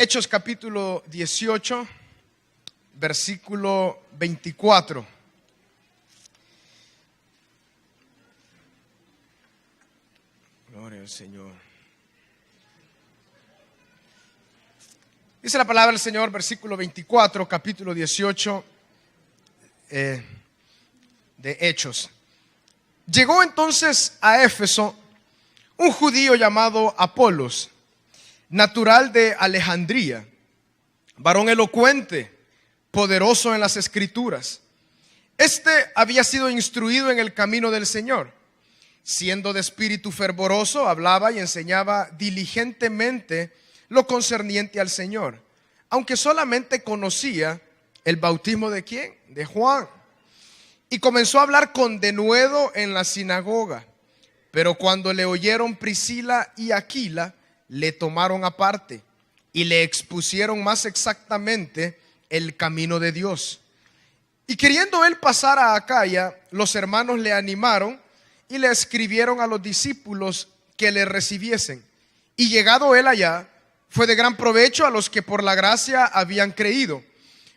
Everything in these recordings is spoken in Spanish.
Hechos capítulo 18, versículo 24. Gloria al Señor. Dice la palabra del Señor, versículo 24, capítulo 18 de Hechos. Llegó entonces a Éfeso un judío llamado Apolos, natural de Alejandría, varón elocuente, poderoso en las escrituras. Este había sido instruido en el camino del Señor. Siendo de espíritu fervoroso, hablaba y enseñaba diligentemente lo concerniente al Señor, aunque solamente conocía el bautismo ¿de quién? De Juan. Y comenzó a hablar con denuedo en la sinagoga. Pero cuando le oyeron Priscila y Aquila, le tomaron aparte y le expusieron más exactamente el camino de Dios. Y queriendo él pasar a Acaya, los hermanos le animaron y le escribieron a los discípulos que le recibiesen. Y llegado él allá, fue de gran provecho a los que por la gracia habían creído,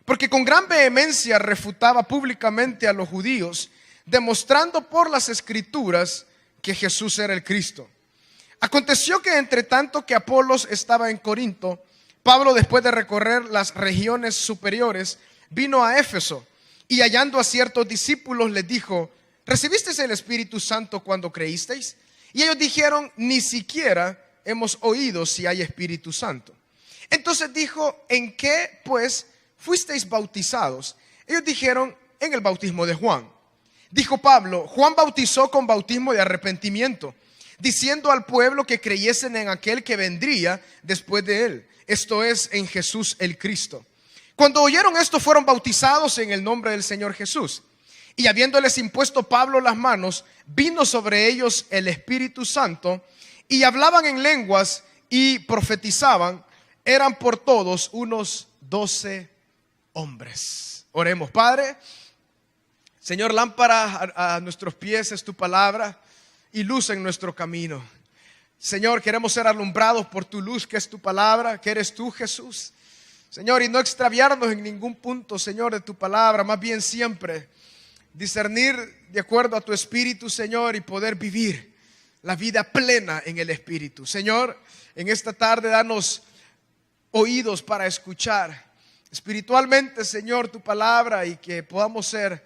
porque con gran vehemencia refutaba públicamente a los judíos, demostrando por las escrituras que Jesús era el Cristo. Aconteció que entre tanto que Apolos estaba en Corinto, Pablo, después de recorrer las regiones superiores, vino a Éfeso y hallando a ciertos discípulos les dijo: ¿recibisteis el Espíritu Santo cuando creísteis? Y ellos dijeron: ni siquiera hemos oído si hay Espíritu Santo. Entonces dijo: ¿en qué pues fuisteis bautizados? Ellos dijeron: en el bautismo de Juan. Dijo Pablo: Juan bautizó con bautismo de arrepentimiento, diciendo al pueblo que creyesen en aquel que vendría después de él, esto es, en Jesús el Cristo. Cuando oyeron esto, fueron bautizados en el nombre del Señor Jesús. Y habiéndoles impuesto Pablo las manos, vino sobre ellos el Espíritu Santo, y hablaban en lenguas y profetizaban. Eran por todos unos 12 hombres. Oremos. Padre, Señor, lámpara a nuestros pies es tu palabra y luz en nuestro camino. Señor, queremos ser alumbrados por tu luz, que es tu palabra, que eres tú, Jesús. Señor, y no extraviarnos en ningún punto, Señor, de tu palabra, más bien siempre discernir de acuerdo a tu espíritu, Señor, y poder vivir la vida plena en el espíritu. Señor, en esta tarde danos oídos para escuchar espiritualmente, Señor, tu palabra, y que podamos ser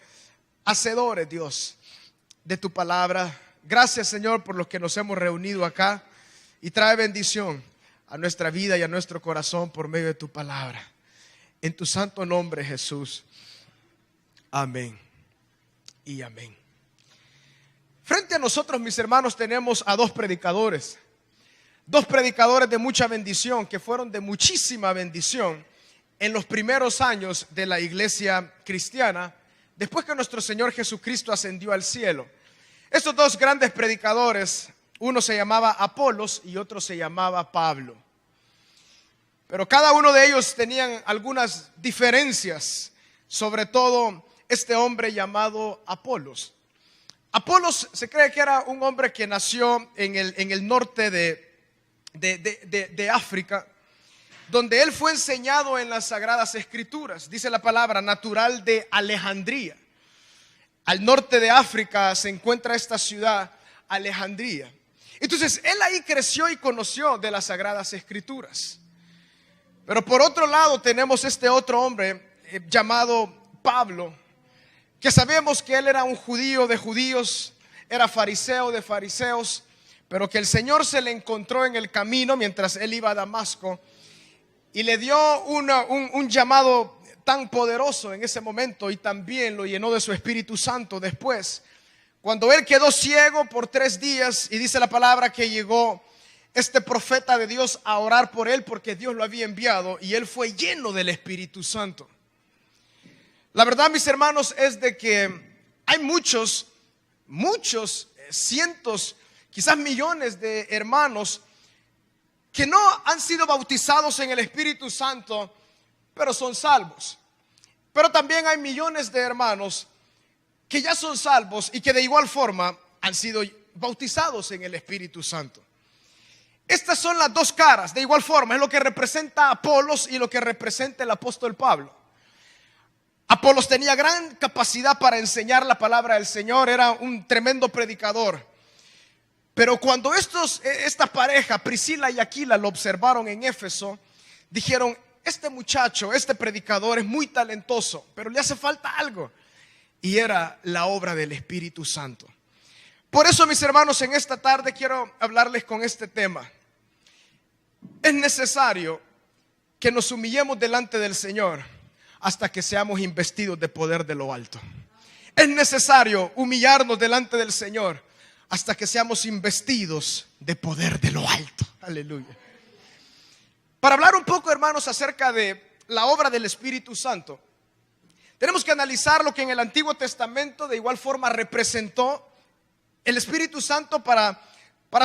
hacedores, Dios, de tu palabra. Gracias, Señor, por los que nos hemos reunido acá, y trae bendición a nuestra vida y a nuestro corazón por medio de tu palabra. En tu santo nombre, Jesús. Amén y amén. Frente a nosotros, mis hermanos, tenemos a dos predicadores de mucha bendición, que fueron de muchísima bendición en los primeros años de la iglesia cristiana, después que nuestro Señor Jesucristo ascendió al cielo. Estos dos grandes predicadores, uno se llamaba Apolos y otro se llamaba Pablo. Pero cada uno de ellos tenían algunas diferencias, sobre todo este hombre llamado Apolos. Apolos se cree que era un hombre que nació en el norte de África, donde él fue enseñado en las Sagradas Escrituras. Dice la palabra, natural de Alejandría. Al norte de África se encuentra esta ciudad, Alejandría. Entonces él ahí creció y conoció de las Sagradas Escrituras. Pero por otro lado tenemos este otro hombre llamado Pablo, que sabemos que él era un judío de judíos, era fariseo de fariseos, pero que el Señor se le encontró en el camino mientras él iba a Damasco y le dio un llamado tan poderoso en ese momento, y también lo llenó de su Espíritu Santo después, cuando él quedó ciego por 3 días, y dice la palabra que llegó este profeta de Dios a orar por él, porque Dios lo había enviado, y él fue lleno del Espíritu Santo. La verdad, mis hermanos, es de que hay muchos, cientos, quizás millones de hermanos que no han sido bautizados en el Espíritu Santo, pero son salvos. Pero también hay millones de hermanos que ya son salvos y que de igual forma han sido bautizados en el Espíritu Santo. Estas son las dos caras. De igual forma, es lo que representa a Apolos y lo que representa el apóstol Pablo. Apolos tenía gran capacidad para enseñar la palabra del Señor, era un tremendo predicador. Pero cuando esta pareja, Priscila y Aquila, lo observaron en Éfeso, dijeron: este muchacho, este predicador es muy talentoso, pero le hace falta algo. Y era la obra del Espíritu Santo. Por eso, mis hermanos, en esta tarde quiero hablarles con este tema. Es necesario que nos humillemos delante del Señor hasta que seamos investidos de poder de lo alto. Es necesario humillarnos delante del Señor hasta que seamos investidos de poder de lo alto. Aleluya. Para hablar un poco, hermanos, acerca de la obra del Espíritu Santo, tenemos que analizar lo que en el Antiguo Testamento de igual forma representó el Espíritu Santo para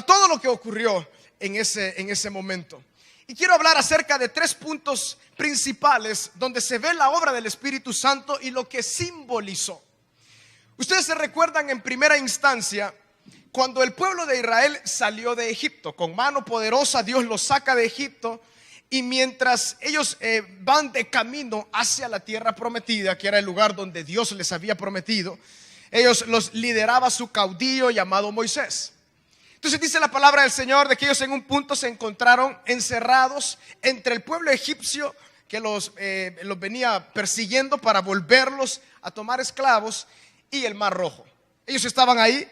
todo lo que ocurrió en ese momento. Y quiero hablar acerca de 3 puntos principales donde se ve la obra del Espíritu Santo y lo que simbolizó. Ustedes se recuerdan en primera instancia cuando el pueblo de Israel salió de Egipto. Con mano poderosa Dios los saca de Egipto. Y mientras ellos van de camino hacia la tierra prometida, que era el lugar donde Dios les había prometido, ellos los lideraba su caudillo llamado Moisés. Entonces dice la palabra del Señor de que ellos en un punto se encontraron encerrados entre el pueblo egipcio que los venía persiguiendo para volverlos a tomar esclavos y el Mar Rojo. Ellos estaban ahí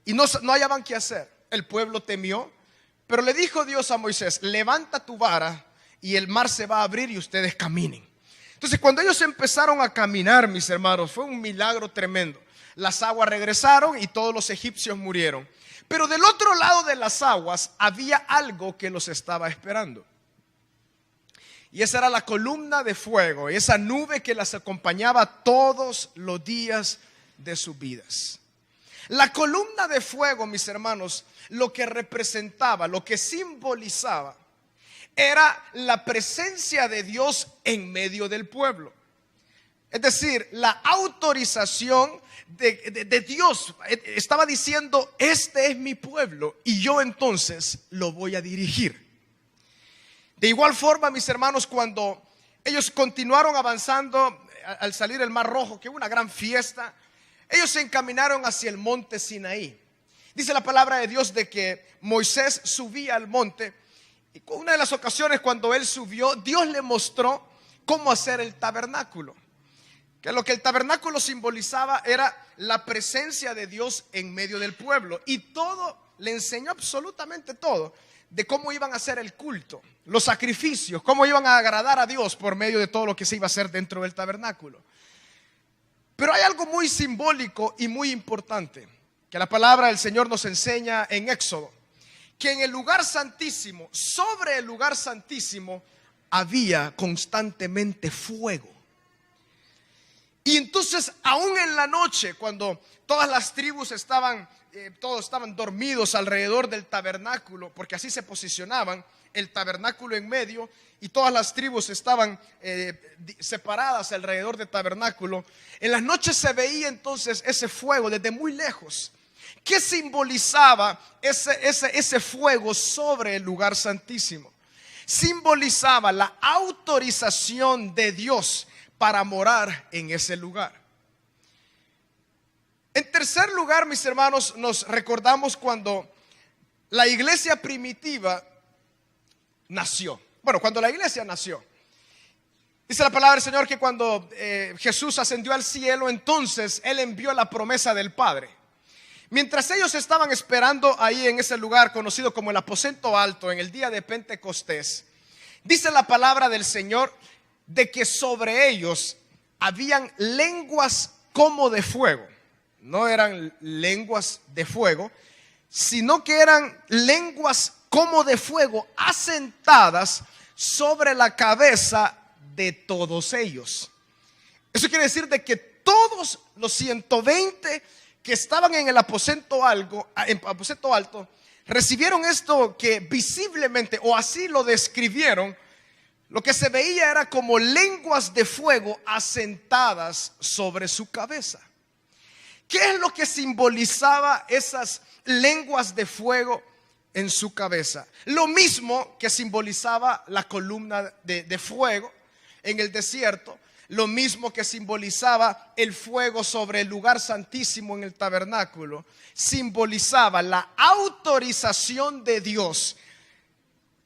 y no hallaban qué hacer. El pueblo temió, pero le dijo Dios a Moisés: levanta tu vara y el mar se va a abrir y ustedes caminen. Entonces cuando ellos empezaron a caminar, mis hermanos, fue un milagro tremendo. Las aguas regresaron y todos los egipcios murieron. Pero del otro lado de las aguas había algo que los estaba esperando. Y esa era la columna de fuego, esa nube que las acompañaba todos los días de sus vidas. La columna de fuego, mis hermanos, lo que representaba, lo que simbolizaba, era la presencia de Dios en medio del pueblo. Es decir, la autorización de Dios. Estaba diciendo: este es mi pueblo y yo entonces lo voy a dirigir. De igual forma, mis hermanos, cuando ellos continuaron avanzando al salir el Mar Rojo, que hubo una gran fiesta, ellos se encaminaron hacia el monte Sinaí. Dice la palabra de Dios de que Moisés subía al monte, y una de las ocasiones cuando él subió, Dios le mostró cómo hacer el tabernáculo. Que lo que el tabernáculo simbolizaba era la presencia de Dios en medio del pueblo. Y todo, le enseñó absolutamente todo de cómo iban a hacer el culto, los sacrificios, cómo iban a agradar a Dios por medio de todo lo que se iba a hacer dentro del tabernáculo. Pero hay algo muy simbólico y muy importante que la palabra del Señor nos enseña en Éxodo, que en el lugar santísimo, sobre el lugar santísimo, había constantemente fuego. Y entonces, aún en la noche, cuando todas las tribus todos estaban dormidos alrededor del tabernáculo, porque así se posicionaban, el tabernáculo en medio, y todas las tribus estaban separadas alrededor del tabernáculo. En las noches se veía entonces ese fuego desde muy lejos. ¿Qué simbolizaba ese fuego sobre el lugar santísimo? Simbolizaba la autorización de Dios para morar en ese lugar. En tercer lugar, mis hermanos, nos recordamos cuando la iglesia primitiva nació. Bueno, cuando la iglesia nació, dice la palabra del Señor que cuando Jesús ascendió al cielo, entonces Él envió la promesa del Padre. Mientras ellos estaban esperando ahí en ese lugar conocido como el aposento alto, en el día de Pentecostés, dice la palabra del Señor de que sobre ellos habían lenguas como de fuego. No eran lenguas de fuego, sino que eran lenguas como de fuego asentadas sobre la cabeza de todos ellos. Eso quiere decir de que todos los 120 que estaban en el aposento alto recibieron esto que visiblemente, o así lo describieron. Lo que se veía era como lenguas de fuego asentadas sobre su cabeza. ¿Qué es lo que simbolizaba esas lenguas de fuego en su cabeza. Lo mismo que simbolizaba la columna de fuego en el desierto. Lo mismo que simbolizaba el fuego sobre el lugar santísimo en el tabernáculo. Simbolizaba la autorización de Dios.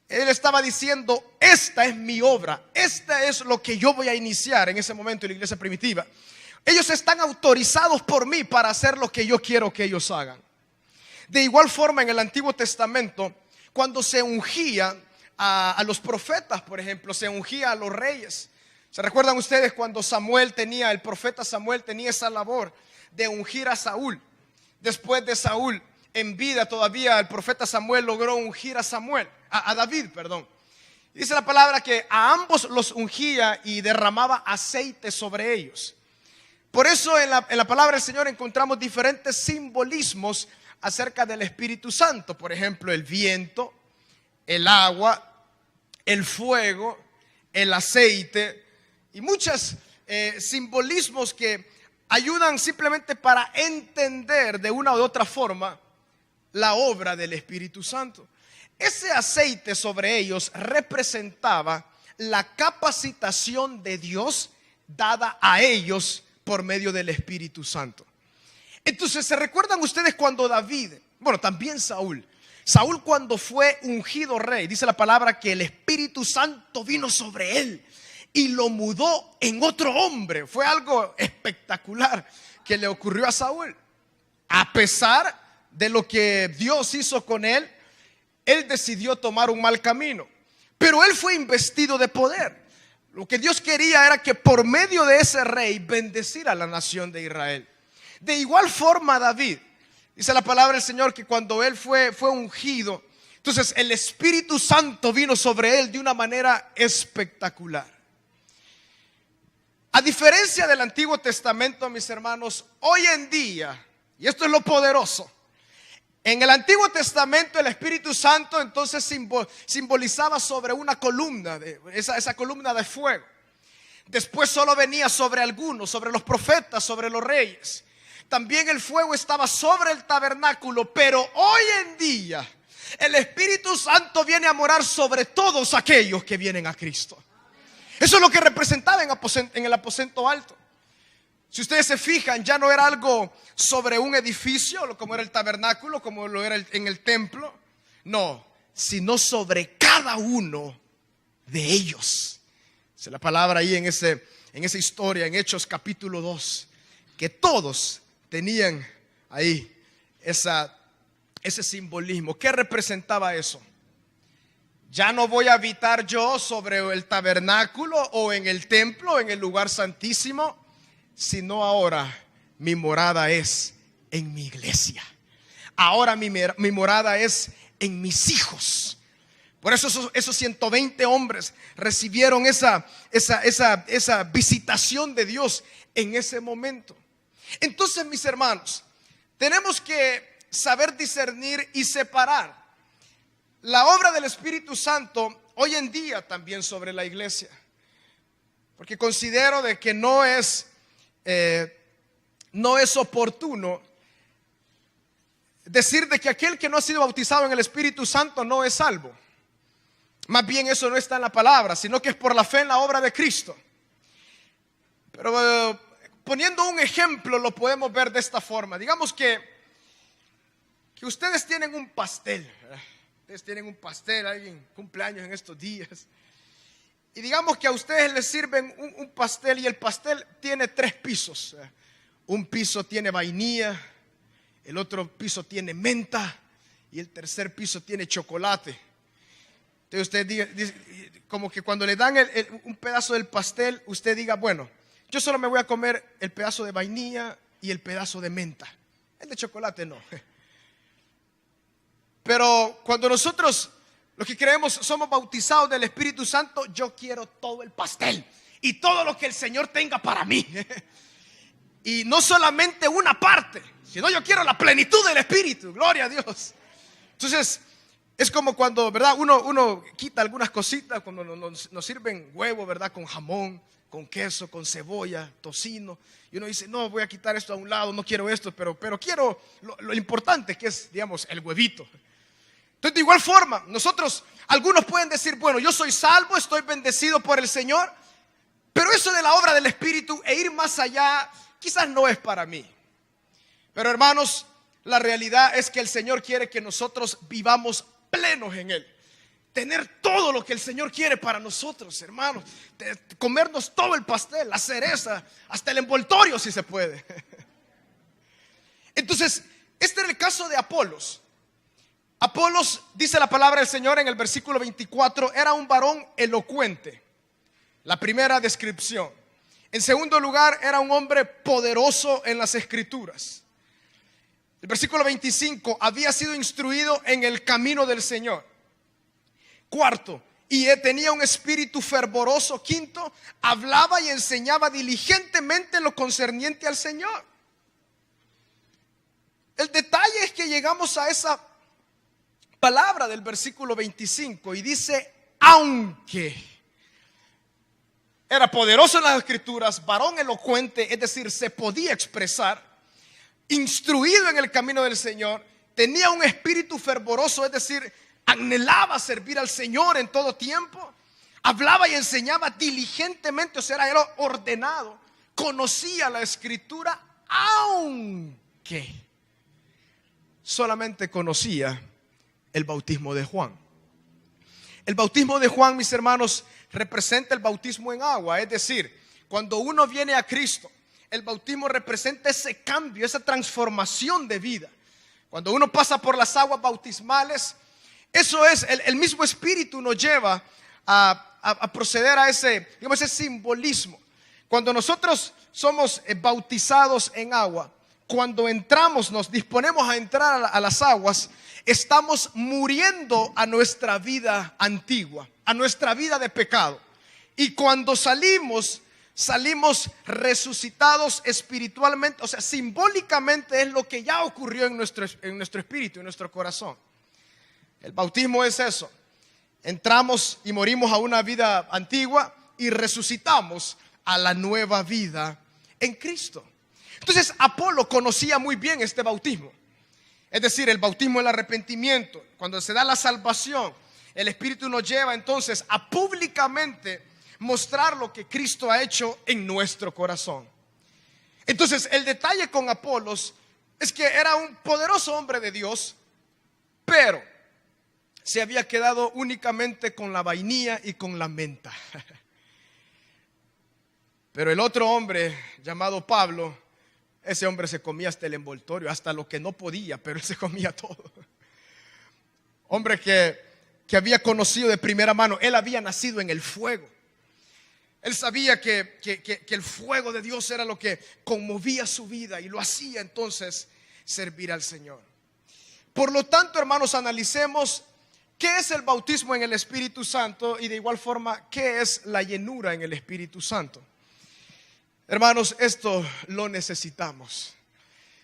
Él estaba diciendo: esta es mi obra, esta es lo que yo voy a iniciar en ese momento en la iglesia primitiva. Ellos están autorizados por mí para hacer lo que yo quiero que ellos hagan. De igual forma, en el Antiguo Testamento, cuando se ungía a los profetas, por ejemplo, se ungía a los reyes. ¿Se recuerdan ustedes cuando el profeta Samuel tenía esa labor de ungir a Saúl? Después de Saúl, en vida todavía, el profeta Samuel logró ungir a David. Dice la palabra que a ambos los ungía y derramaba aceite sobre ellos. Por eso en la palabra del Señor encontramos diferentes simbolismos acerca del Espíritu Santo. Por ejemplo, el viento, el agua, el fuego, el aceite y muchos simbolismos que ayudan simplemente para entender de una u otra forma la obra del Espíritu Santo. Ese aceite sobre ellos representaba la capacitación de Dios dada a ellos por medio del Espíritu Santo. Entonces, ¿se recuerdan ustedes cuando también Saúl cuando fue ungido rey, dice la palabra que el Espíritu Santo vino sobre él y lo mudó en otro hombre? Fue algo espectacular que le ocurrió a Saúl. A pesar de lo que Dios hizo con él, él decidió tomar un mal camino, pero él fue investido de poder. Lo que Dios quería era que por medio de ese rey bendecir a la nación de Israel. De igual forma David, dice la palabra del Señor que cuando él fue ungido, entonces el Espíritu Santo vino sobre él de una manera espectacular. A diferencia del Antiguo Testamento, mis hermanos, hoy en día, y esto es lo poderoso, en el Antiguo Testamento el Espíritu Santo entonces simbolizaba sobre una columna, esa columna de fuego. Después solo venía sobre algunos, sobre los profetas, sobre los reyes. También el fuego estaba sobre el tabernáculo, pero hoy en día el Espíritu Santo viene a morar sobre todos aquellos que vienen a Cristo. Eso es lo que representaba en el aposento alto. Si ustedes se fijan, ya no era algo sobre un edificio, como era el tabernáculo, como lo era en el templo. No, sino sobre cada uno de ellos. Dice la palabra ahí en esa historia, en Hechos capítulo 2, que todos tenían ahí ese simbolismo. ¿Qué representaba eso? Ya no voy a habitar yo sobre el tabernáculo o en el templo, en el lugar santísimo, sino ahora mi morada es en mi iglesia. Ahora mi morada es en mis hijos. Por eso esos 120 hombres recibieron esa visitación de Dios en ese momento. Entonces, mis hermanos, tenemos que saber discernir y separar la obra del Espíritu Santo hoy en día también sobre la iglesia, porque considero de que no es oportuno decir de que aquel que no ha sido bautizado en el Espíritu Santo no es salvo. Más bien eso no está en la palabra, sino que es por la fe en la obra de Cristo. Pero poniendo un ejemplo lo podemos ver de esta forma. Digamos que ustedes tienen un pastel, ¿verdad? Ustedes tienen un pastel, alguien cumpleaños en estos días, y digamos que a ustedes les sirven un pastel y el pastel tiene 3 pisos. Un piso tiene vainilla, el otro piso tiene menta y el tercer piso tiene chocolate. Entonces usted dice, como que cuando le dan un pedazo del pastel, usted diga, bueno, yo solo me voy a comer el pedazo de vainilla y el pedazo de menta, el de chocolate no. Pero cuando nosotros, los que creemos, somos bautizados del Espíritu Santo, yo quiero todo el pastel y todo lo que el Señor tenga para mí. Y no solamente una parte, sino yo quiero la plenitud del Espíritu. Gloria a Dios. Entonces, es como cuando, ¿verdad? Uno quita algunas cositas, cuando nos sirven huevo, ¿verdad? Con jamón, con queso, con cebolla, tocino. Y uno dice, no, voy a quitar esto a un lado, no quiero esto, pero quiero lo importante que es, digamos, el huevito. Entonces, de igual forma, algunos pueden decir, bueno, yo soy salvo, estoy bendecido por el Señor, pero eso de la obra del Espíritu e ir más allá, quizás no es para mí. Pero hermanos, la realidad es que el Señor quiere que nosotros vivamos plenos en Él. Tener todo lo que el Señor quiere para nosotros, hermanos. Comernos todo el pastel, la cereza, hasta el envoltorio si se puede. Entonces, este era el caso de Apolos. Apolos, dice la palabra del Señor en el versículo 24, era un varón elocuente. La primera descripción. En segundo lugar, era un hombre poderoso en las escrituras. El versículo 25, había sido instruido en el camino del Señor. Cuarto, y tenía un espíritu fervoroso. Quinto, hablaba y enseñaba diligentemente lo concerniente al Señor. El detalle es que llegamos a esa palabra del versículo 25 y dice, aunque era poderoso en las escrituras, varón elocuente, es decir, se podía expresar, instruido en el camino del Señor, tenía un espíritu fervoroso, es decir, anhelaba servir al Señor en todo tiempo, hablaba y enseñaba diligentemente, o sea, era ordenado, conocía la escritura, aunque solamente conocía el bautismo de Juan. El bautismo de Juan, mis hermanos, representa el bautismo en agua, es decir, cuando uno viene a Cristo, el bautismo representa ese cambio, esa transformación de vida. Cuando uno pasa por las aguas bautismales, eso es, el mismo Espíritu nos lleva a proceder a ese simbolismo. Cuando nosotros somos bautizados en agua, cuando entramos, nos disponemos a entrar a las aguas, estamos muriendo a nuestra vida antigua, a nuestra vida de pecado. Y cuando salimos resucitados espiritualmente, o sea, simbólicamente es lo que ya ocurrió en nuestro espíritu, en nuestro corazón. El bautismo es eso. Entramos y morimos a una vida antigua y resucitamos a la nueva vida en Cristo. Entonces, Apolo conocía muy bien este bautismo. Es decir, el bautismo del arrepentimiento. Cuando se da la salvación, el Espíritu nos lleva entonces a públicamente mostrar lo que Cristo ha hecho en nuestro corazón. Entonces, el detalle con Apolos es que era un poderoso hombre de Dios, pero se había quedado únicamente con la vainilla y con la menta. Pero el otro hombre llamado Pablo, ese hombre se comía hasta el envoltorio, hasta lo que no podía, pero él se comía todo. Hombre que había conocido de primera mano, él había nacido en el fuego. Él sabía que el fuego de Dios era lo que conmovía su vida y lo hacía entonces servir al Señor. Por lo tanto, hermanos, analicemos qué es el bautismo en el Espíritu Santo y de igual forma qué es la llenura en el Espíritu Santo. Hermanos, esto lo necesitamos.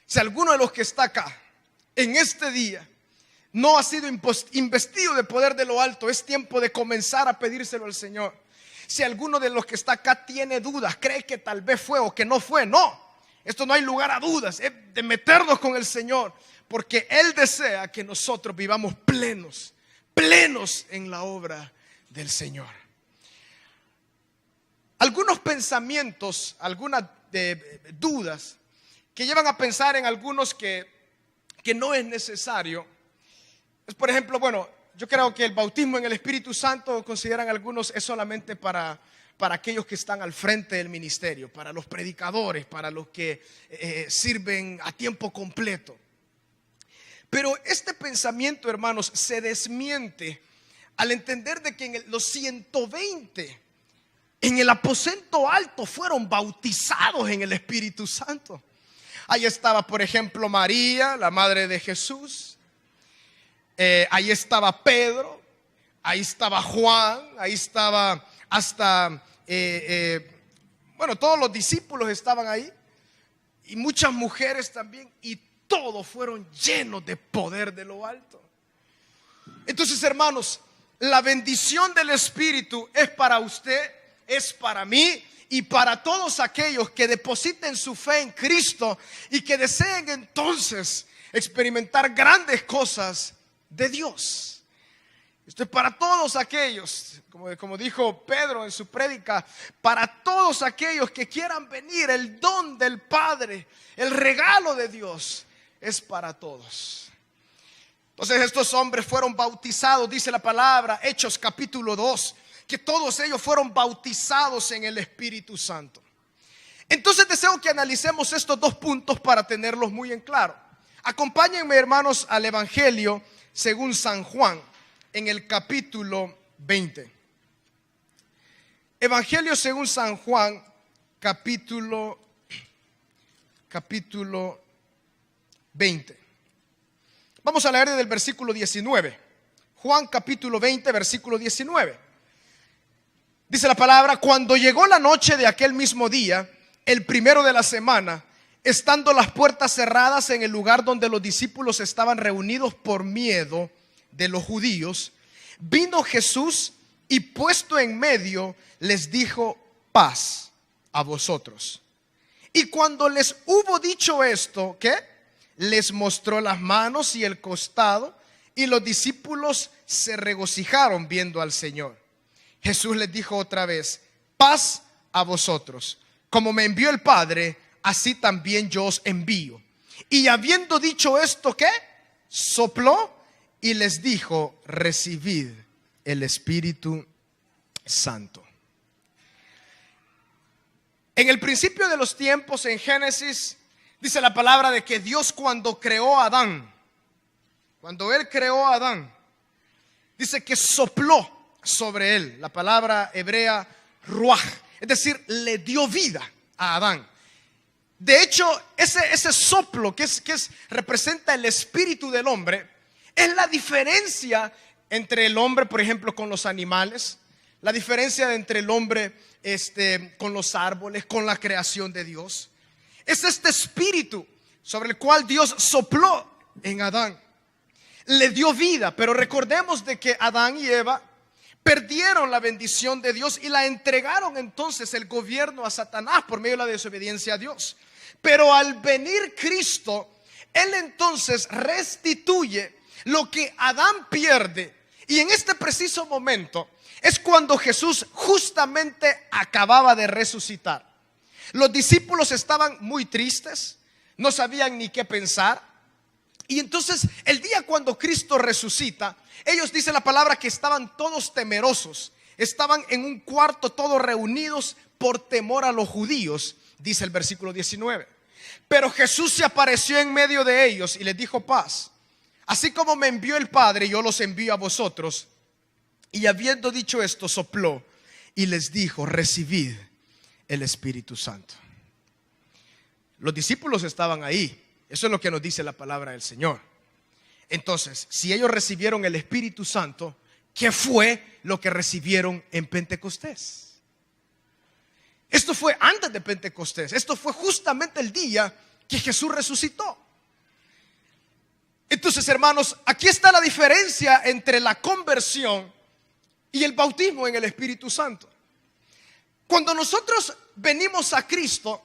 Si alguno de los que está acá en este día no ha sido investido de poder de lo alto, es tiempo de comenzar a pedírselo al Señor. Si alguno de los que está acá tiene dudas, cree que tal vez fue o que no fue, no. Esto no hay lugar a dudas, es de meternos con el Señor, porque Él desea que nosotros vivamos plenos en la obra del Señor. Algunos pensamientos, algunas dudas que llevan a pensar en algunos que no es necesario. Es, por ejemplo, yo creo que el bautismo en el Espíritu Santo, consideran algunos, es solamente para aquellos que están al frente del ministerio, para los predicadores, para los que sirven a tiempo completo. Pero este pensamiento, hermanos, se desmiente al entender de que los 120 en el aposento alto fueron bautizados en el Espíritu Santo. Ahí estaba, por ejemplo, María, la madre de Jesús. Ahí estaba Pedro, ahí estaba Juan, ahí estaba hasta, todos los discípulos estaban ahí. Y muchas mujeres también. Y todos fueron llenos de poder de lo alto. Entonces, hermanos, la bendición del Espíritu es para usted, es para mí y para todos aquellos que depositen su fe en Cristo y que deseen entonces experimentar grandes cosas de Dios. Esto es para todos aquellos, como dijo Pedro en su prédica, para todos aquellos que quieran venir. El don del Padre, el regalo de Dios es para todos. Entonces estos hombres fueron bautizados, dice la palabra, Hechos capítulo 2, que todos ellos fueron bautizados en el Espíritu Santo. Entonces deseo que analicemos estos dos puntos para tenerlos muy en claro. Acompáñenme, hermanos, al Evangelio según San Juan, en el capítulo 20. Evangelio según San Juan, capítulo 20. Vamos a leer desde el versículo 19. Juan capítulo 20, versículo 19. Dice la palabra: cuando llegó la noche de aquel mismo día, el primero de la semana, estando las puertas cerradas en el lugar donde los discípulos estaban reunidos por miedo de los judíos, vino Jesús y puesto en medio les dijo: paz a vosotros. Y cuando les hubo dicho esto, ¿qué? Les mostró las manos y el costado, y los discípulos se regocijaron viendo al Señor. Jesús les dijo otra vez: paz a vosotros. Como me envió el Padre, así también yo os envío. Y habiendo dicho esto, ¿qué? Sopló y les dijo: recibid el Espíritu Santo. En el principio de los tiempos, en Génesis, dice la palabra de que Dios, cuando creó a Adán, cuando Él creó a Adán, dice que sopló sobre él. La palabra hebrea ruaj, es decir, le dio vida a Adán. De hecho, ese soplo que representa el espíritu del hombre, es la diferencia entre el hombre, por ejemplo, con los animales, la diferencia entre el hombre con los árboles, con la creación de Dios. Es este espíritu sobre el cual Dios sopló en Adán, le dio vida. Pero recordemos de que Adán y Eva perdieron la bendición de Dios y la entregaron entonces el gobierno a Satanás por medio de la desobediencia a Dios. Pero al venir Cristo, Él entonces restituye lo que Adán pierde. Y en este preciso momento es cuando Jesús justamente acababa de resucitar. Los discípulos estaban muy tristes, no sabían ni qué pensar. Y entonces el día cuando Cristo resucita, ellos, dice la palabra, que estaban todos temerosos. Estaban en un cuarto todos reunidos por temor a los judíos, dice el versículo 19. Pero Jesús se apareció en medio de ellos y les dijo: paz. Así como me envió el Padre, yo los envío a vosotros. Y habiendo dicho esto, sopló y les dijo: recibid el Espíritu Santo. Los discípulos estaban ahí. Eso es lo que nos dice la palabra del Señor. Entonces, si ellos recibieron el Espíritu Santo, ¿qué fue lo que recibieron en Pentecostés? Esto fue antes de Pentecostés. Esto fue justamente el día que Jesús resucitó. Entonces, hermanos, aquí está la diferencia entre la conversión y el bautismo en el Espíritu Santo. Cuando nosotros venimos a Cristo,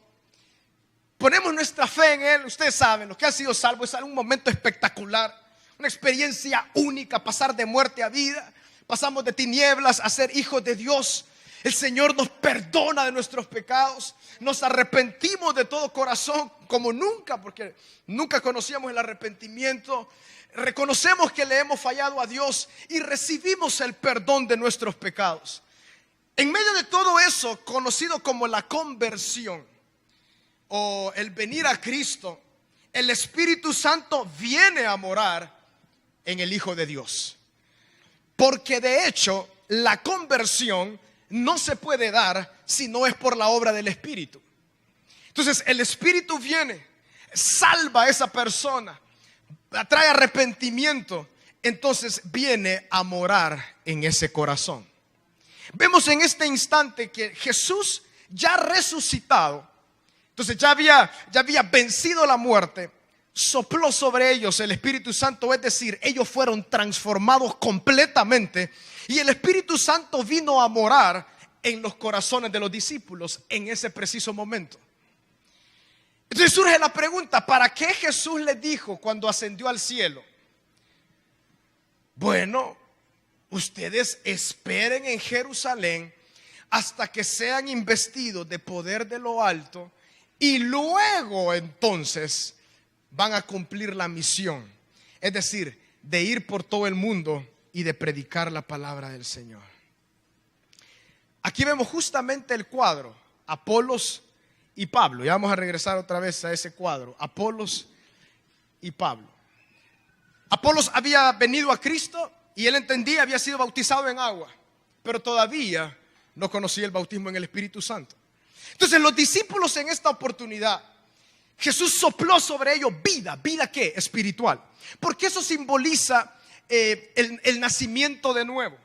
ponemos nuestra fe en Él. Ustedes saben, los que han sido salvos, es un momento espectacular, una experiencia única, pasar de muerte a vida. Pasamos de tinieblas a ser hijos de Dios. El Señor nos perdona de nuestros pecados. Nos arrepentimos de todo corazón como nunca, porque nunca conocíamos el arrepentimiento. Reconocemos que le hemos fallado a Dios y recibimos el perdón de nuestros pecados. En medio de todo eso, conocido como la conversión o el venir a Cristo, el Espíritu Santo viene a morar en el Hijo de Dios. Porque de hecho, la conversión no se puede dar si no es por la obra del Espíritu. Entonces el Espíritu viene, salva a esa persona, trae arrepentimiento, entonces viene a morar en ese corazón. Vemos en este instante que Jesús, ya resucitado, entonces ya había vencido la muerte, sopló sobre ellos el Espíritu Santo, es decir, ellos fueron transformados completamente. Y el Espíritu Santo vino a morar en los corazones de los discípulos en ese preciso momento. Entonces surge la pregunta: ¿para qué Jesús les dijo cuando ascendió al cielo? Bueno, ustedes esperen en Jerusalén hasta que sean investidos de poder de lo alto, y luego entonces van a cumplir la misión, es decir, de ir por todo el mundo y de predicar la palabra del Señor. Aquí vemos justamente el cuadro, Apolos y Pablo. Ya vamos a regresar otra vez a ese cuadro, Apolos y Pablo. Apolos había venido a Cristo y él entendía, había sido bautizado en agua, pero todavía no conocía el bautismo en el Espíritu Santo. Entonces los discípulos, en esta oportunidad, Jesús sopló sobre ellos vida. ¿Vida qué? Espiritual. Porque eso simboliza el nacimiento de nuevo.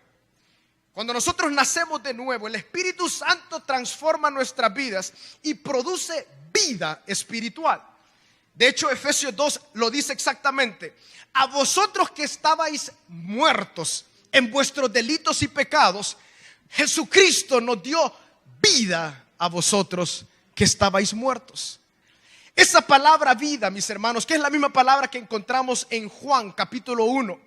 Cuando nosotros nacemos de nuevo, el Espíritu Santo transforma nuestras vidas y produce vida espiritual. De hecho, Efesios 2 lo dice exactamente: a vosotros que estabais muertos en vuestros delitos y pecados, Jesucristo nos dio vida a vosotros que estabais muertos. Esa palabra vida, mis hermanos, que es la misma palabra que encontramos en Juan capítulo 1,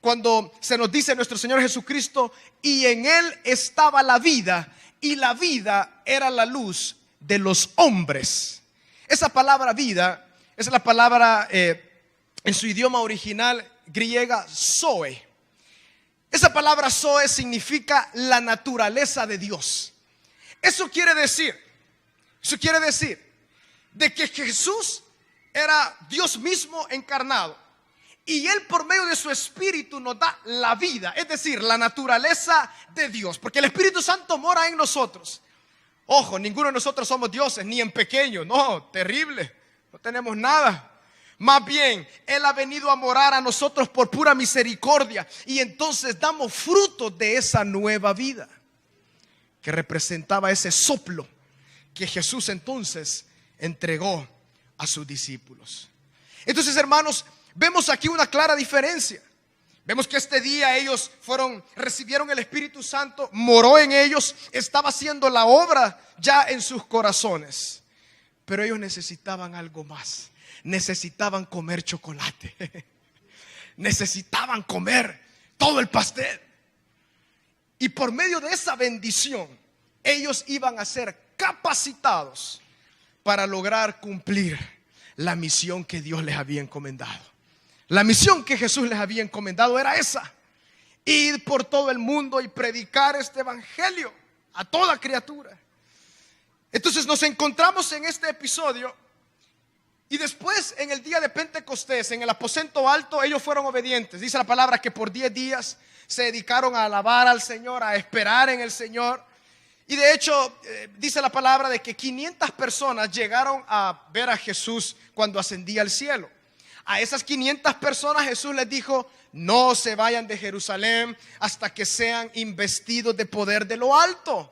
cuando se nos dice nuestro Señor Jesucristo: y en él estaba la vida, y la vida era la luz de los hombres. Esa palabra vida es la palabra en su idioma original griega zoe. Esa palabra zoe significa la naturaleza de Dios. Eso quiere decir de que Jesús era Dios mismo encarnado, y él por medio de su Espíritu nos da la vida, es decir, la naturaleza de Dios, porque el Espíritu Santo mora en nosotros. Ojo, ninguno de nosotros somos dioses, ni en pequeño, no, terrible, no tenemos nada. Más bien, él ha venido a morar a nosotros por pura misericordia, y entonces damos frutos de esa nueva vida que representaba ese soplo que Jesús entonces entregó a sus discípulos. Entonces, hermanos, vemos aquí una clara diferencia. Vemos que este día ellos recibieron el Espíritu Santo, moró en ellos, estaba haciendo la obra ya en sus corazones. Pero ellos necesitaban algo más. Necesitaban comer chocolate. Necesitaban comer todo el pastel. Y por medio de esa bendición, ellos iban a ser capacitados para lograr cumplir la misión que Dios les había encomendado. La misión que Jesús les había encomendado era esa: ir por todo el mundo y predicar este evangelio a toda criatura. Entonces nos encontramos en este episodio, y después en el día de Pentecostés, en el aposento alto, ellos fueron obedientes. Dice la palabra que por 10 días se dedicaron a alabar al Señor, a esperar en el Señor. Y de hecho dice la palabra de que 500 personas llegaron a ver a Jesús cuando ascendía al cielo. A esas 500 personas Jesús les dijo: no se vayan de Jerusalén hasta que sean investidos de poder de lo alto.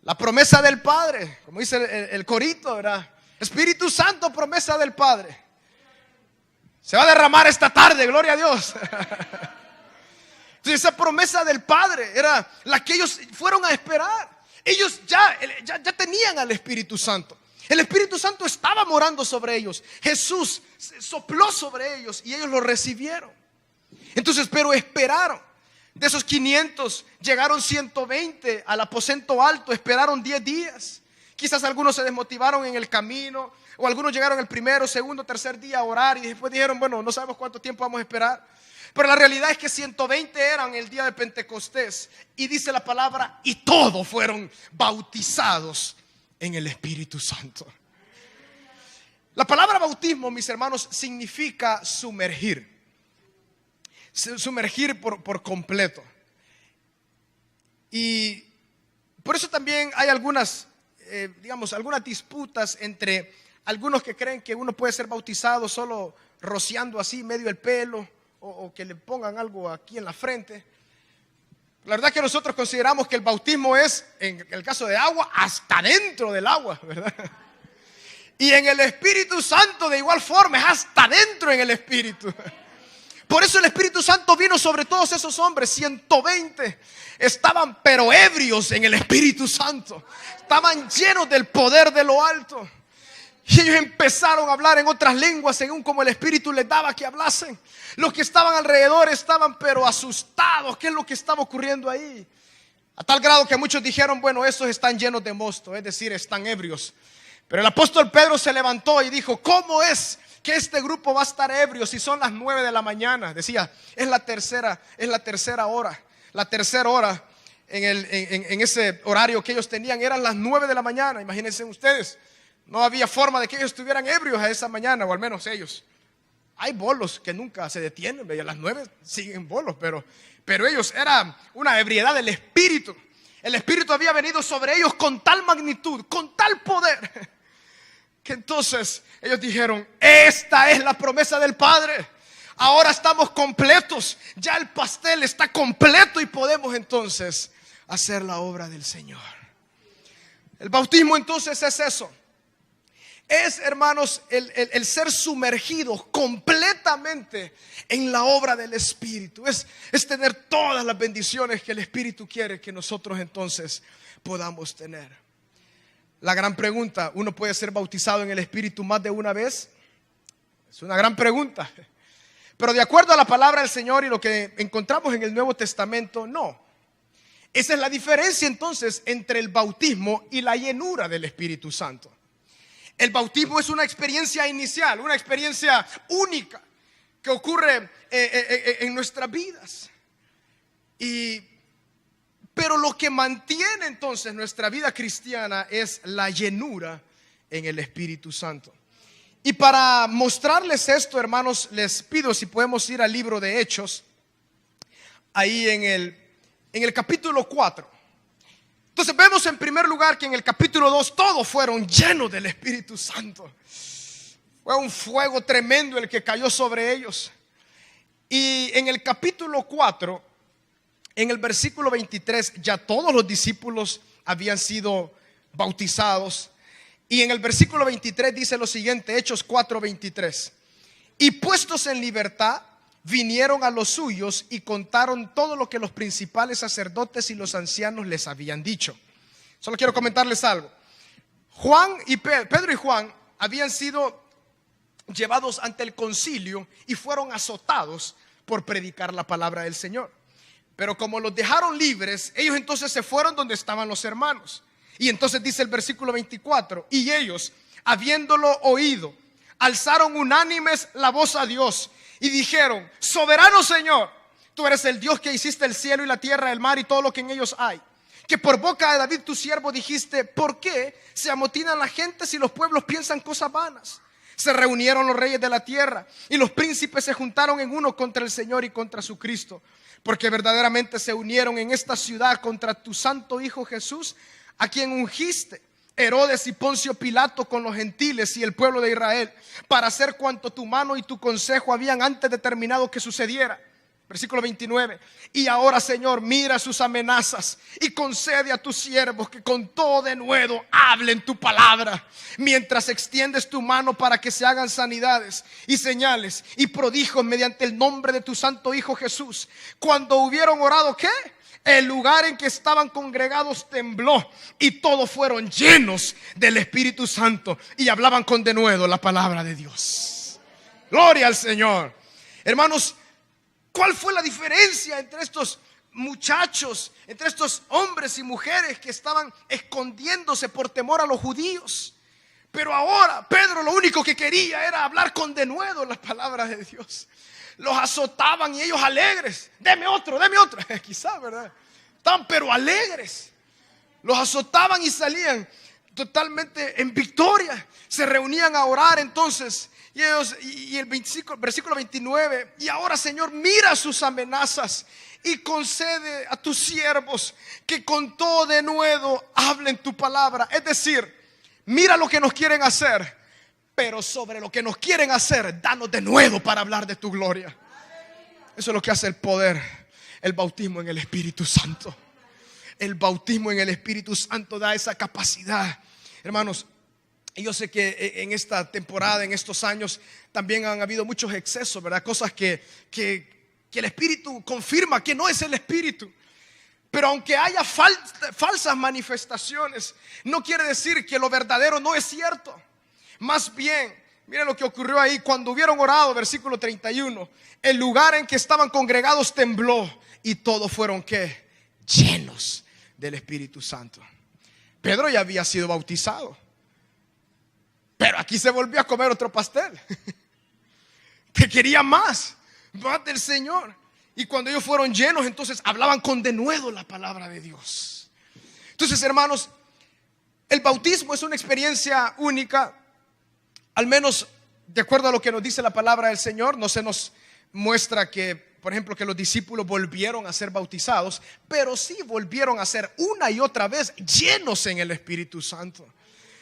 La promesa del Padre, como dice el corito, ¿verdad? Espíritu Santo, promesa del Padre, se va a derramar esta tarde, gloria a Dios. Entonces esa promesa del Padre era la que ellos fueron a esperar. Ellos ya tenían al Espíritu Santo. El Espíritu Santo estaba morando sobre ellos. Jesús sopló sobre ellos y ellos lo recibieron. Entonces, pero esperaron. De esos 500 llegaron 120 al aposento alto. Esperaron 10 días. Quizás algunos se desmotivaron en el camino, o algunos llegaron el primero, segundo, tercer día a orar y después dijeron: bueno, no sabemos cuánto tiempo vamos a esperar. Pero la realidad es que 120 eran el día de Pentecostés, y dice la palabra: y todos fueron bautizados en el Espíritu Santo. La palabra bautismo, mis hermanos, significa sumergir. Sumergir por completo. Y por eso también hay algunas disputas entre algunos que creen que uno puede ser bautizado solo rociando así medio el pelo, o que le pongan algo aquí en la frente. La verdad que nosotros consideramos que el bautismo es, en el caso de agua, hasta dentro del agua, ¿verdad? Y en el Espíritu Santo de igual forma, es hasta dentro en el Espíritu. Por eso el Espíritu Santo vino sobre todos esos hombres. 120 estaban pero ebrios en el Espíritu Santo. Estaban llenos del poder de lo alto. Y ellos empezaron a hablar en otras lenguas según como el Espíritu les daba que hablasen. Los que estaban alrededor estaban pero asustados. ¿Qué es lo que estaba ocurriendo ahí? A tal grado que muchos dijeron, bueno, estos están llenos de mosto, es decir, están ebrios. Pero el apóstol Pedro se levantó y dijo, ¿cómo es que este grupo va a estar ebrio si son las 9 de la mañana? Decía, es la tercera hora. La tercera hora en ese horario que ellos tenían eran las 9 de la mañana. Imagínense ustedes, no había forma de que ellos estuvieran ebrios a esa mañana, o al menos ellos. Hay bolos que nunca se detienen, y a las 9 siguen bolos, pero ellos era una ebriedad del Espíritu. El Espíritu había venido sobre ellos con tal magnitud, con tal poder, que entonces ellos dijeron, esta es la promesa del Padre. Ahora estamos completos, ya el pastel está completo y podemos entonces hacer la obra del Señor. El bautismo entonces es eso. Es, hermanos, el ser sumergidos completamente en la obra del Espíritu. Es tener todas las bendiciones que el Espíritu quiere que nosotros entonces podamos tener. La gran pregunta, ¿uno puede ser bautizado en el Espíritu más de una vez? Es una gran pregunta. Pero de acuerdo a la palabra del Señor y lo que encontramos en el Nuevo Testamento, no. Esa es la diferencia entonces entre el bautismo y la llenura del Espíritu Santo. El bautismo es una experiencia inicial, una experiencia única que ocurre en nuestras vidas. Pero lo que mantiene entonces nuestra vida cristiana es la llenura en el Espíritu Santo. Y para mostrarles esto, hermanos, les pido si podemos ir al libro de Hechos, ahí en el capítulo 4. Entonces vemos en primer lugar que en el capítulo 2 todos fueron llenos del Espíritu Santo. Fue un fuego tremendo el que cayó sobre ellos. Y en el capítulo 4, en el versículo 23, ya todos los discípulos habían sido bautizados. Y en el versículo 23 dice lo siguiente, Hechos 4:23. Y puestos en libertad, vinieron a los suyos y contaron todo lo que los principales sacerdotes y los ancianos les habían dicho. Solo quiero comentarles algo. Pedro y Juan habían sido llevados ante el concilio y fueron azotados por predicar la palabra del Señor. Pero como los dejaron libres, ellos entonces se fueron donde estaban los hermanos. Y entonces dice el versículo 24, y ellos, habiéndolo oído, alzaron unánimes la voz a Dios y dijeron, soberano Señor, tú eres el Dios que hiciste el cielo y la tierra, el mar y todo lo que en ellos hay. Que por boca de David tu siervo dijiste, ¿por qué se amotinan las gentes y los pueblos piensan cosas vanas? Se reunieron los reyes de la tierra y los príncipes se juntaron en uno contra el Señor y contra su Cristo. Porque verdaderamente se unieron en esta ciudad contra tu santo Hijo Jesús, a quien ungiste, Herodes y Poncio Pilato con los gentiles y el pueblo de Israel, para hacer cuanto tu mano y tu consejo habían antes determinado que sucediera. Versículo 29. Y ahora, Señor, mira sus amenazas y concede a tus siervos que con todo denuedo hablen tu palabra, mientras extiendes tu mano para que se hagan sanidades y señales y prodigios mediante el nombre de tu santo Hijo Jesús. Cuando hubieron orado, ¿qué? El lugar en que estaban congregados tembló y todos fueron llenos del Espíritu Santo y hablaban con denuedo la palabra de Dios. Gloria al Señor. Hermanos, ¿cuál fue la diferencia entre estos muchachos, entre estos hombres y mujeres que estaban escondiéndose por temor a los judíos? Pero ahora Pedro lo único que quería era hablar con denuedo las palabras de Dios. Los azotaban y ellos alegres, deme otro, quizás, ¿verdad? Estaban pero alegres. Los azotaban y salían totalmente en victoria. Se reunían a orar entonces. Y ellos, y el versículo 29, y ahora, Señor, mira sus amenazas y concede a tus siervos que con todo denuedo hablen tu palabra. Es decir, mira lo que nos quieren hacer, pero sobre lo que nos quieren hacer, danos denuedo para hablar de tu gloria. Eso es lo que hace el poder, el bautismo en el Espíritu Santo. El bautismo en el Espíritu Santo da esa capacidad, hermanos. Y yo sé que en esta temporada, en estos años, también han habido muchos excesos, ¿verdad? Cosas que el Espíritu confirma que no es el Espíritu. Pero aunque haya falsas manifestaciones, no quiere decir que lo verdadero no es cierto. Más bien, miren lo que ocurrió ahí. Cuando hubieron orado, versículo 31, el lugar en que estaban congregados tembló y todos fueron ¿qué? Llenos del Espíritu Santo. Pedro ya había sido bautizado, pero aquí se volvió a comer otro pastel que quería más del Señor. Y cuando ellos fueron llenos, entonces hablaban con denuedo la palabra de Dios. Entonces, hermanos, el bautismo es una experiencia única. Al menos de acuerdo a lo que nos dice la palabra del Señor, no se nos muestra que, por ejemplo, que los discípulos volvieron a ser bautizados, pero sí volvieron a ser una y otra vez llenos en el Espíritu Santo.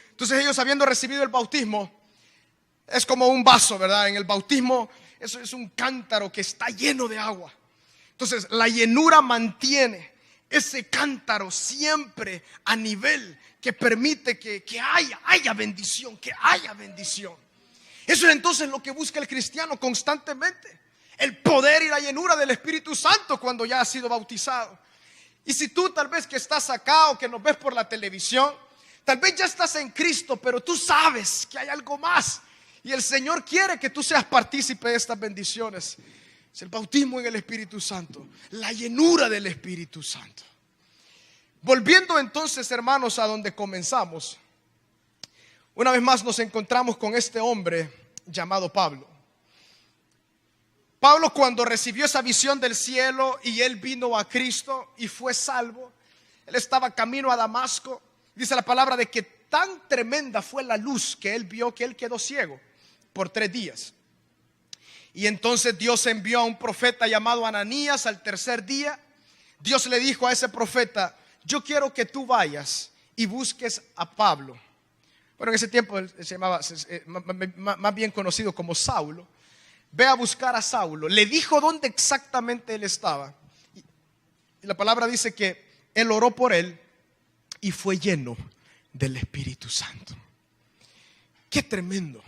Entonces ellos, habiendo recibido el bautismo, es como un vaso, ¿verdad? En el bautismo eso es un cántaro que está lleno de agua. Entonces la llenura mantiene ese cántaro siempre a nivel que permite que haya bendición, que haya bendición. Eso es entonces lo que busca el cristiano constantemente: el poder y la llenura del Espíritu Santo cuando ya ha sido bautizado. Y si tú tal vez que estás acá o que nos ves por la televisión, tal vez ya estás en Cristo, pero tú sabes que hay algo más y el Señor quiere que tú seas partícipe de estas bendiciones. Es el bautismo en el Espíritu Santo, la llenura del Espíritu Santo. Volviendo entonces, hermanos, a donde comenzamos, una vez más nos encontramos con este hombre llamado Pablo. Pablo, cuando recibió esa visión del cielo y él vino a Cristo y fue salvo, él estaba camino a Damasco. Dice la palabra de que tan tremenda fue la luz que él vio que él quedó ciego por 3 días. Y entonces Dios envió a un profeta llamado Ananías. Al tercer día Dios le dijo a ese profeta: yo quiero que tú vayas y busques a Pablo. Bueno, en ese tiempo él se llamaba más bien conocido como Saulo. Ve a buscar a Saulo. Le dijo dónde exactamente él estaba. Y la palabra dice que él oró por él y fue lleno del Espíritu Santo. Qué tremendo.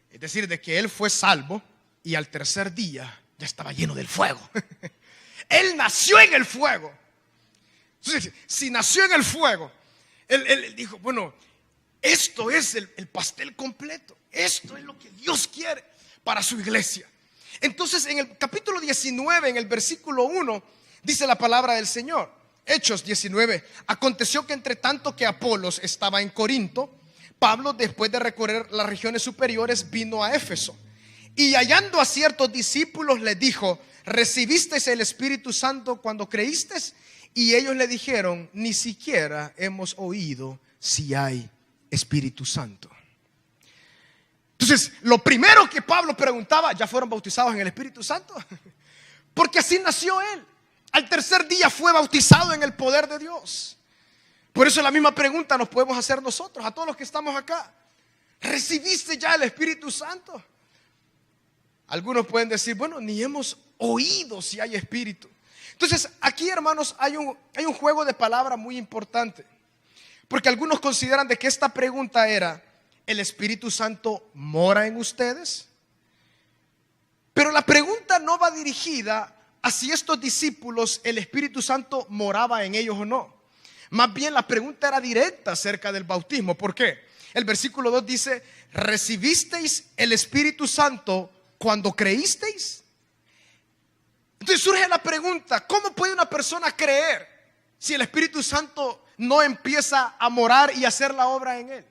Es decir, de que él fue salvo y al tercer día ya estaba lleno del fuego. Él nació en el fuego. Entonces, si nació en el fuego, él dijo: bueno, esto es el pastel completo. Esto es lo que Dios quiere para su iglesia. Entonces, en el capítulo 19, en el versículo 1, dice la palabra del Señor. Hechos 19: aconteció que entre tanto que Apolos estaba en Corinto, Pablo, después de recorrer las regiones superiores, vino a Éfeso. Y hallando a ciertos discípulos, les dijo: ¿recibisteis el Espíritu Santo cuando creísteis? Y ellos le dijeron: ni siquiera hemos oído si hay Espíritu Santo. Entonces, lo primero que Pablo preguntaba: ¿ya fueron bautizados en el Espíritu Santo? Porque así nació él. Al tercer día fue bautizado en el poder de Dios. Por eso la misma pregunta nos podemos hacer nosotros, a todos los que estamos acá: ¿recibiste ya el Espíritu Santo? Algunos pueden decir: bueno, ni hemos oído si hay Espíritu. Entonces aquí, hermanos, hay un juego de palabras muy importante, porque algunos consideran de que esta pregunta era: ¿el Espíritu Santo mora en ustedes? Pero la pregunta no va dirigida a si estos discípulos, el Espíritu Santo moraba en ellos o no. Más bien la pregunta era directa acerca del bautismo. ¿Por qué? El versículo 2 dice: ¿recibisteis el Espíritu Santo cuando creísteis? Entonces surge la pregunta: ¿cómo puede una persona creer si el Espíritu Santo no empieza a morar y hacer la obra en él?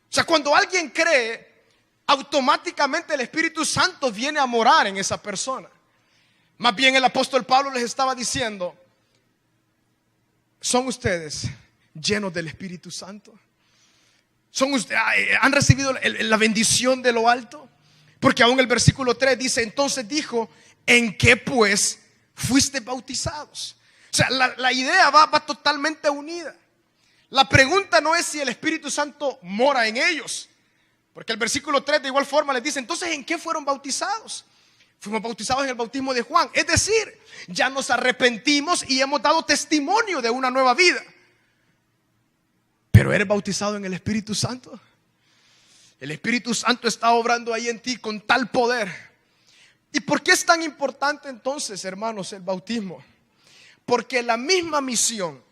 O sea, cuando alguien cree, automáticamente el Espíritu Santo viene a morar en esa persona. Más bien el apóstol Pablo les estaba diciendo: ¿son ustedes llenos del Espíritu Santo? ¿Han recibido la bendición de lo alto? Porque aún el versículo 3 dice: entonces dijo: ¿en qué pues fuiste bautizados? O sea, la idea va totalmente unida. La pregunta no es si el Espíritu Santo mora en ellos, porque el versículo 3 de igual forma les dice: entonces, ¿en qué fueron bautizados? Fuimos bautizados en el bautismo de Juan. Es decir, ya nos arrepentimos y hemos dado testimonio de una nueva vida. Pero eres bautizado en el Espíritu Santo. El Espíritu Santo está obrando ahí en ti con tal poder. ¿Y por qué es tan importante entonces, hermanos, el bautismo? Porque la misma misión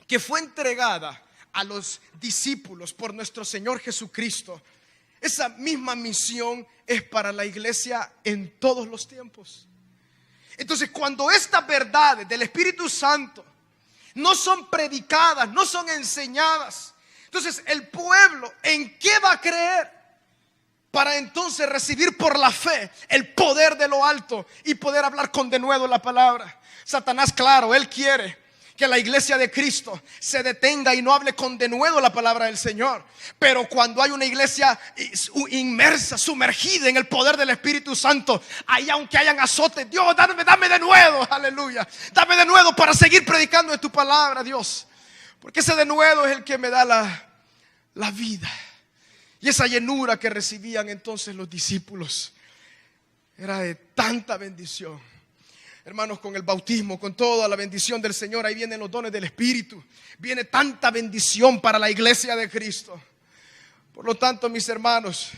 que fue entregada a los discípulos por nuestro Señor Jesucristo, esa misma misión es para la iglesia en todos los tiempos. Entonces, cuando estas verdades del Espíritu Santo no son predicadas, no son enseñadas, entonces el pueblo, ¿en qué va a creer? Para entonces recibir por la fe el poder de lo alto y poder hablar con denuedo la palabra. Satanás, claro, él quiere que la iglesia de Cristo se detenga y no hable con denuedo la palabra del Señor. Pero cuando hay una iglesia inmersa, sumergida en el poder del Espíritu Santo, ahí aunque hayan azotes, Dios, dame denuedo, aleluya. Dame denuedo para seguir predicando de tu palabra, Dios. Porque ese denuedo es el que me da la vida. Y esa llenura que recibían entonces los discípulos era de tanta bendición. Hermanos, con el bautismo, con toda la bendición del Señor, ahí vienen los dones del Espíritu. Viene tanta bendición para la iglesia de Cristo. Por lo tanto, mis hermanos,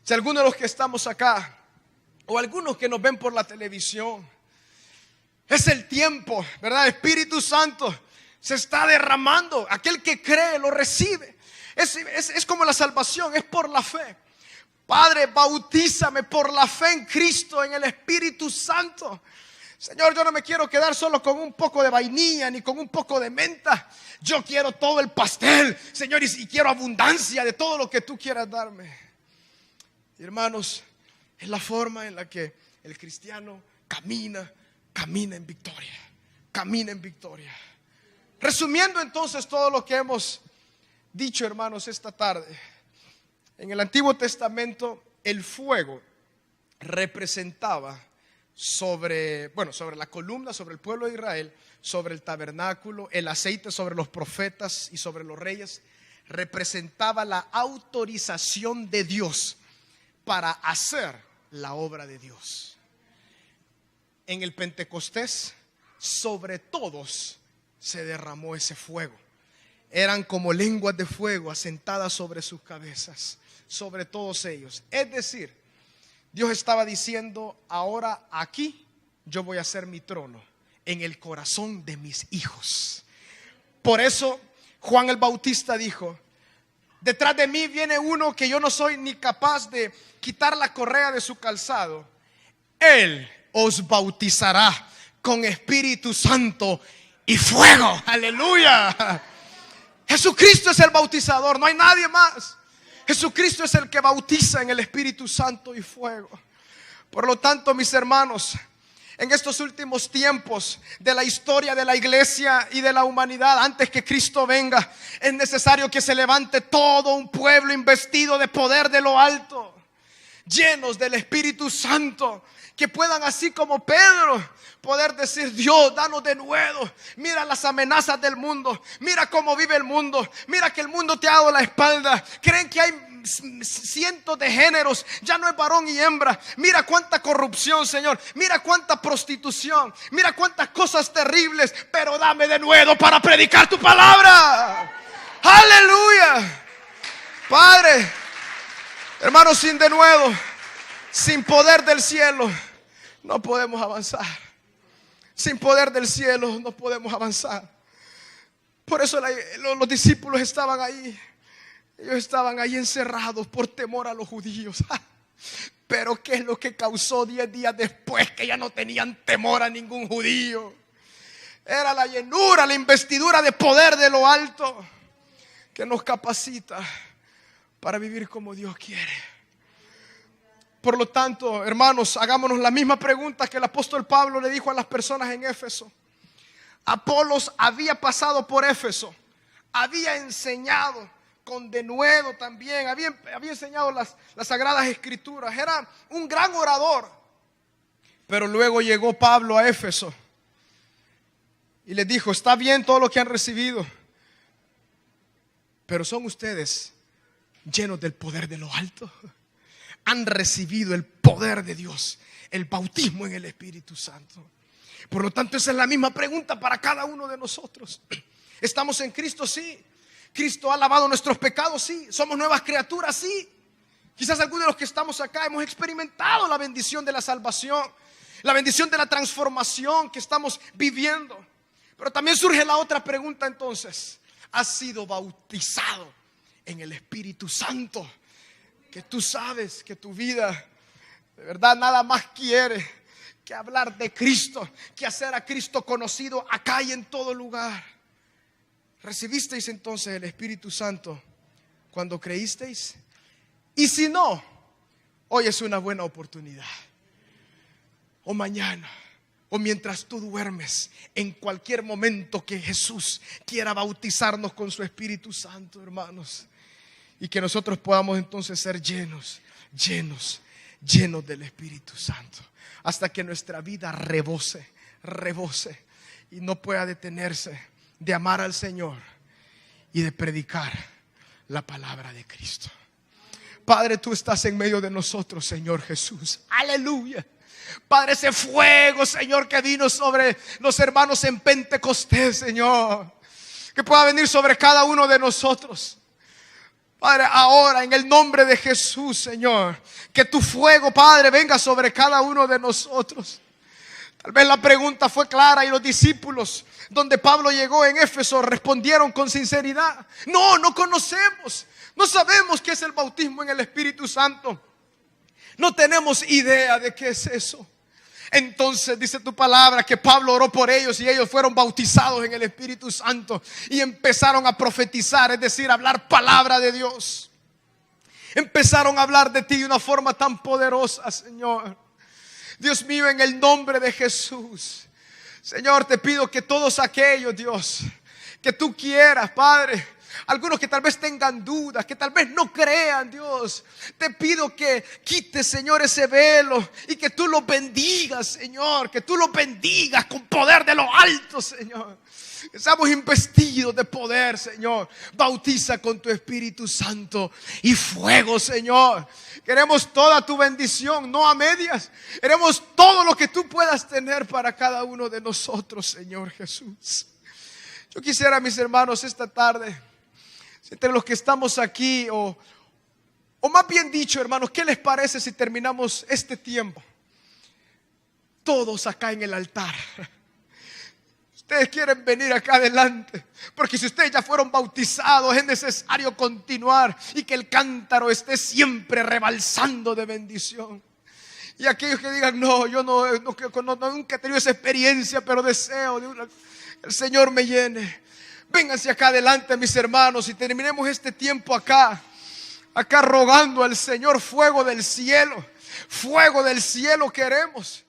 si alguno de los que estamos acá, o algunos que nos ven por la televisión, es el tiempo, ¿verdad? El Espíritu Santo se está derramando. Aquel que cree lo recibe. Es como la salvación, es por la fe. Padre, bautízame por la fe en Cristo, en el Espíritu Santo. Señor, yo no me quiero quedar solo con un poco de vainilla ni con un poco de menta. Yo quiero todo el pastel, Señor, y quiero abundancia de todo lo que tú quieras darme. Y hermanos, es la forma en la que el cristiano camina en victoria. Camina en victoria. Resumiendo entonces todo lo que hemos dicho, hermanos, esta tarde. En el Antiguo Testamento el fuego representaba sobre la columna, sobre el pueblo de Israel, sobre el tabernáculo, el aceite sobre los profetas y sobre los reyes, representaba la autorización de Dios para hacer la obra de Dios. En el Pentecostés, sobre todos se derramó ese fuego. Eran como lenguas de fuego asentadas sobre sus cabezas, sobre todos ellos. Es decir, Dios estaba diciendo: ahora aquí yo voy a hacer mi trono en el corazón de mis hijos. Por eso Juan el Bautista dijo: detrás de mí viene uno que yo no soy ni capaz de quitar la correa de su calzado. Él os bautizará con Espíritu Santo y fuego. Aleluya. Jesucristo es el bautizador, no hay nadie más. Jesucristo es el que bautiza en el Espíritu Santo y fuego. Por lo tanto, mis hermanos, en estos últimos tiempos de la historia de la iglesia y de la humanidad, antes que Cristo venga, es necesario que se levante todo un pueblo investido de poder de lo alto, llenos del Espíritu Santo, que puedan, así como Pedro, poder decir: Dios, danos de nuevo. Mira las amenazas del mundo, mira cómo vive el mundo, mira que el mundo te ha dado la espalda. Creen que hay cientos de géneros, ya no es varón y hembra. Mira cuánta corrupción, Señor, mira cuánta prostitución, mira cuántas cosas terribles. Pero dame de nuevo para predicar tu palabra. Aleluya. Padre, hermanos, sin de nuevo, sin poder del cielo, no podemos avanzar. Sin poder del cielo no podemos avanzar. Por eso los discípulos estaban ahí. Ellos estaban ahí encerrados por temor a los judíos. Pero ¿qué es lo que causó 10 días después que ya no tenían temor a ningún judío? Era la llenura, la investidura de poder de lo alto, que nos capacita para vivir como Dios quiere. Por lo tanto, hermanos, hagámonos la misma pregunta que el apóstol Pablo le dijo a las personas en Éfeso. Apolos había pasado por Éfeso, había enseñado con denuedo también, había enseñado las sagradas escrituras, era un gran orador. Pero luego llegó Pablo a Éfeso y les dijo: está bien todo lo que han recibido, pero son ustedes llenos del poder de lo alto. Han recibido el poder de Dios, el bautismo en el Espíritu Santo. Por lo tanto, esa es la misma pregunta para cada uno de nosotros. ¿Estamos en Cristo? Sí. ¿Cristo ha lavado nuestros pecados? Sí. ¿Somos nuevas criaturas? Sí. Quizás algunos de los que estamos acá hemos experimentado la bendición de la salvación, la bendición de la transformación que estamos viviendo. Pero también surge la otra pregunta entonces: has sido bautizado en el Espíritu Santo, que tú sabes que tu vida de verdad nada más quiere que hablar de Cristo, que hacer a Cristo conocido acá y en todo lugar. ¿Recibisteis entonces el Espíritu Santo cuando creísteis? Y si no, hoy es una buena oportunidad. O mañana, o mientras tú duermes, en cualquier momento que Jesús quiera bautizarnos con su Espíritu Santo, hermanos. Y que nosotros podamos entonces ser llenos del Espíritu Santo, hasta que nuestra vida rebose y no pueda detenerse de amar al Señor y de predicar la palabra de Cristo. Padre, tú estás en medio de nosotros, Señor Jesús. Aleluya. Padre, ese fuego, Señor, que vino sobre los hermanos en Pentecostés, Señor, que pueda venir sobre cada uno de nosotros. Padre, ahora en el nombre de Jesús, Señor, que tu fuego, Padre, venga sobre cada uno de nosotros. Tal vez la pregunta fue clara y los discípulos, donde Pablo llegó en Éfeso, respondieron con sinceridad: no conocemos, no sabemos qué es el bautismo en el Espíritu Santo, no tenemos idea de qué es eso. Entonces dice tu palabra que Pablo oró por ellos y ellos fueron bautizados en el Espíritu Santo y empezaron a profetizar, es decir, a hablar palabra de Dios. Empezaron a hablar de ti de una forma tan poderosa, Señor. Dios mío, en el nombre de Jesús, Señor, te pido que todos aquellos, Dios, que tú quieras, Padre, algunos que tal vez tengan dudas, que tal vez no crean, Dios, te pido que quites, Señor, ese velo y que tú los bendigas, Señor, que tú los bendigas con poder de lo alto, Señor. Que seamos investidos de poder, Señor. Bautiza con tu Espíritu Santo y fuego, Señor. Queremos toda tu bendición, no a medias. Queremos todo lo que tú puedas tener para cada uno de nosotros, Señor Jesús. Yo quisiera, mis hermanos, esta tarde, entre los que estamos aquí, o más bien dicho, hermanos, ¿qué les parece si terminamos este tiempo todos acá en el altar? Ustedes quieren venir acá adelante, porque si ustedes ya fueron bautizados, es necesario continuar y que el cántaro esté siempre rebalsando de bendición. Y aquellos que digan: no, yo nunca he tenido esa experiencia, pero deseo el Señor me llene. Vénganse acá adelante, mis hermanos, y terminemos este tiempo acá rogando al Señor fuego del cielo. Fuego del cielo queremos.